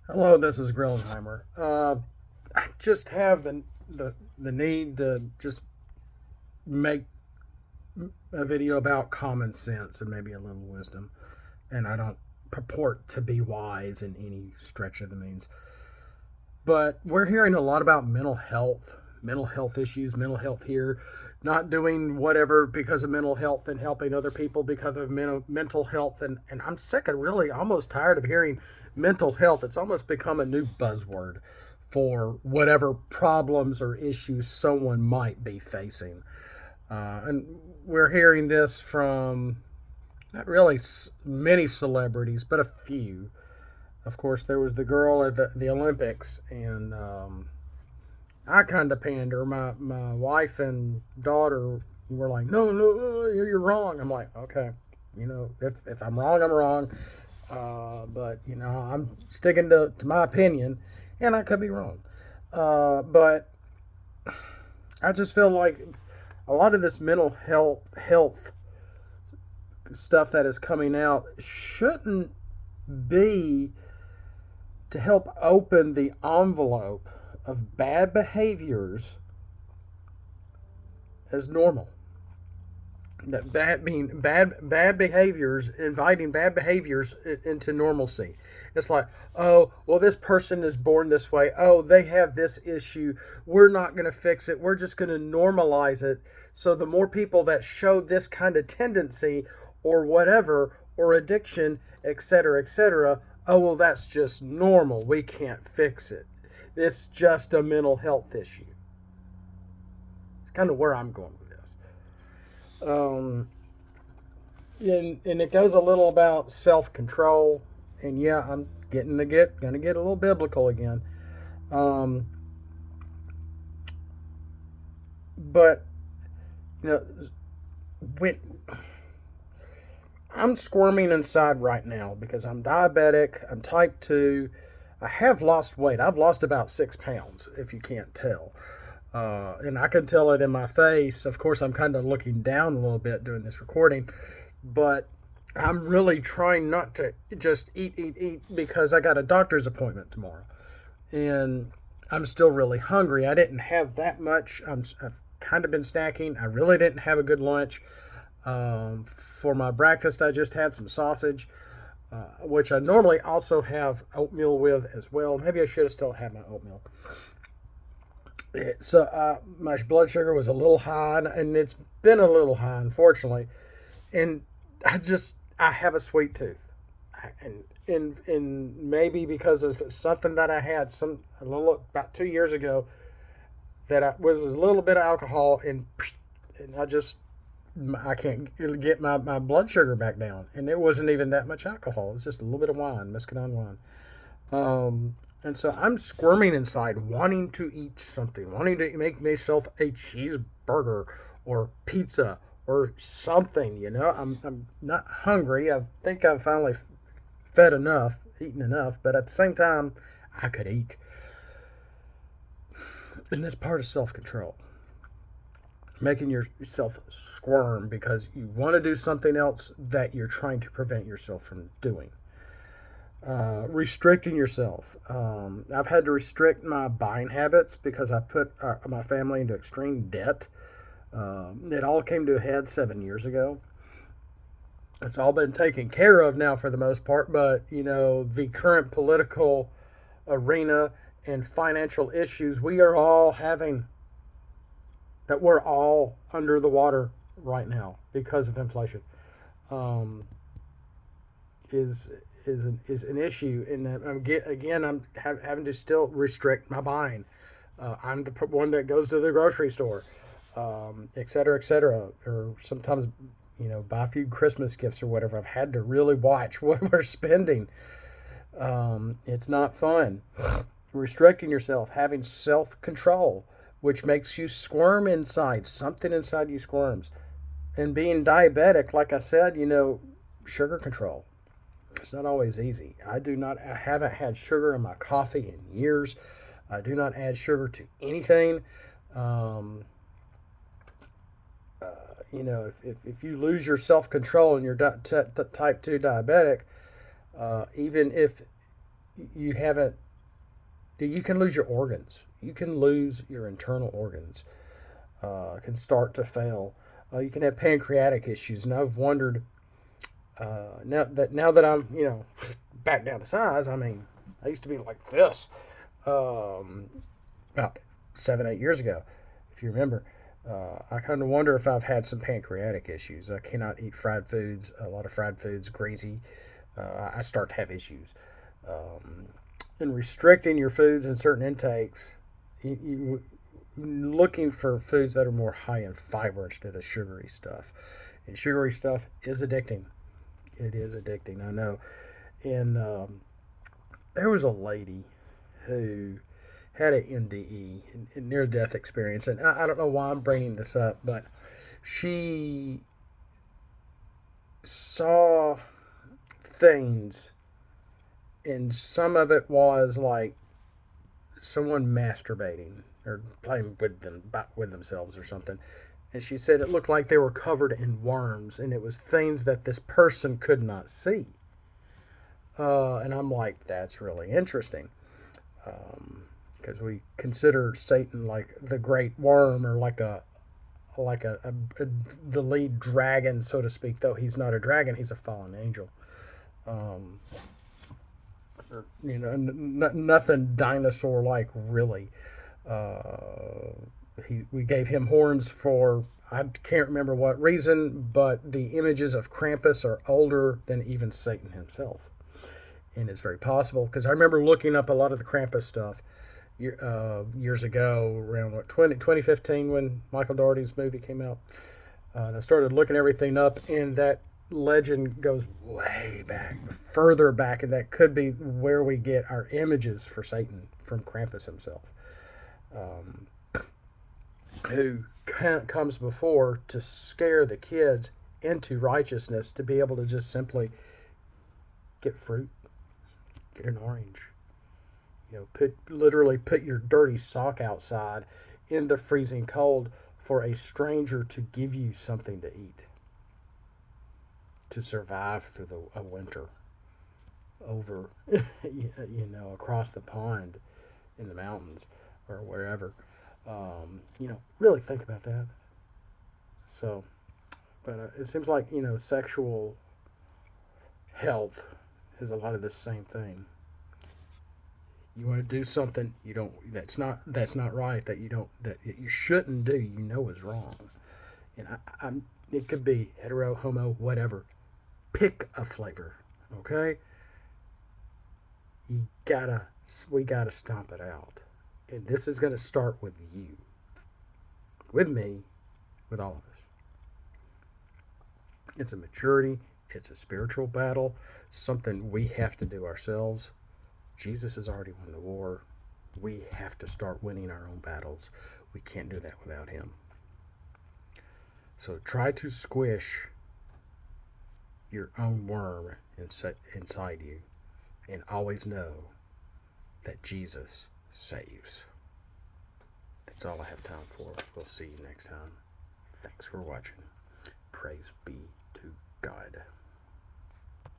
Hello, this is Grillenheimer. I just have the need to just make a video about common sense and maybe a little wisdom, and I don't purport to be wise in any stretch of the means. But we're hearing a lot about mental health issues, mental health here, not doing whatever because of mental health and helping other people because of mental health. And I'm sick and really almost tired of hearing mental health. It's almost become a new buzzword for whatever problems or issues someone might be facing. And we're hearing this from not really many celebrities, but a few. Of course, there was the girl at the Olympics, and I kind of pander. My wife and daughter were like, "No, no, you're wrong." I'm like, "Okay, if I'm wrong, I'm wrong." But I'm sticking to my opinion, and I could be wrong. But I just feel like a lot of this mental health stuff that is coming out shouldn't be to help open the envelope of bad behaviors as normal. That bad behaviors, inviting bad behaviors into normalcy. It's like, oh, well, this person is born this way. Oh, they have this issue. We're not going to fix it. We're just going to normalize it. So the more people that show this kind of tendency or whatever, or addiction, etc., oh, well, that's just normal. We can't fix it. It's just a mental health issue. It's kind of where I'm going with this. And it goes a little about self control. And yeah, I'm gonna get a little biblical again. Um, but you know, when I'm squirming inside right now because I'm diabetic, I'm type 2. I have lost weight. I've lost about 6 pounds, if you can't tell. And I can tell it in my face. Of course, I'm kind of looking down a little bit doing this recording, but I'm really trying not to just eat because I got a doctor's appointment tomorrow. And I'm still really hungry. I didn't have that much. I've kind of been snacking. I really didn't have a good lunch. For my breakfast, I just had some sausage, which I normally also have oatmeal with as well. Maybe I should have still had my oatmeal. So my blood sugar was a little high, and it's been a little high, unfortunately. And I have a sweet tooth, and maybe because of something that I had a little about 2 years ago that was a little bit of alcohol, and I can't get my blood sugar back down. And it wasn't even that much alcohol. It was just a little bit of wine, muscadine wine. And so I'm squirming inside, wanting to eat something, wanting to make myself a cheeseburger or pizza or something. I'm not hungry. I think I've finally fed enough, eaten enough, but at the same time, I could eat. And that's part of self control. Making yourself squirm because you want to do something else that you're trying to prevent yourself from doing. Restricting yourself. I've had to restrict my buying habits because I put my family into extreme debt. It all came to a head 7 years ago. It's all been taken care of now for the most part, but the current political arena and financial issues we are all having, that we're all under the water right now because of inflation, um, is is an issue. And I'm having to still restrict my buying. I'm the one that goes to the grocery store, et cetera, et cetera, or sometimes buy a few Christmas gifts or whatever. I've had to really watch what we're spending. It's not fun. Restricting yourself, having self control, which makes you squirm inside. Something inside you squirms. And being diabetic, like I said, sugar control. It's not always easy. I haven't had sugar in my coffee in years. I do not add sugar to anything. Um, if you lose your self control and you're type 2 diabetic, even if you haven't. You can lose your organs. You can lose your internal organs. Can start to fail. You can have pancreatic issues, and I've wondered now that I'm back down to size. I mean, I used to be like this about 7-8 years ago, if you remember. I kind of wonder if I've had some pancreatic issues. I cannot eat fried foods. A lot of fried foods, greasy. I start to have issues. And restricting your foods and certain intakes, you looking for foods that are more high in fiber instead of sugary stuff. And sugary stuff is addicting. It is addicting, I know. And there was a lady who had an NDE, near-death experience. And I don't know why I'm bringing this up, but she saw things, and some of it was like someone masturbating or playing with themselves or something. And she said it looked like they were covered in worms, and it was things that this person could not see. And I'm like, that's really interesting. Because we consider Satan like the great worm, or like the lead dragon, so to speak. Though he's not a dragon, he's a fallen angel. Nothing dinosaur like, really. We gave him horns for, I can't remember what reason, but the images of Krampus are older than even Satan himself. And it's very possible, because I remember looking up a lot of the Krampus stuff years ago, around 2015, when Michael Dougherty's movie came out. And I started looking everything up, and that legend goes way back, further back, and that could be where we get our images for Satan, from Krampus himself, who comes before to scare the kids into righteousness, to be able to just simply get fruit, get an orange, literally put your dirty sock outside in the freezing cold for a stranger to give you something to eat, to survive through a winter over, across the pond in the mountains or wherever. Really think about that. So, but it seems like, sexual health is a lot of the same thing. You want to do something that's not right, that you shouldn't do, is wrong. And it could be hetero, homo, whatever. Pick a flavor, okay? We gotta stomp it out. And this is going to start with you, with me, with all of us. It's a maturity. It's a spiritual battle. Something we have to do ourselves. Jesus has already won the war. We have to start winning our own battles. We can't do that without him. So try to squish your own worm inside you, and always know that Jesus saves. That's all I have time for. We'll see you next time. Thanks for watching. Praise be to God.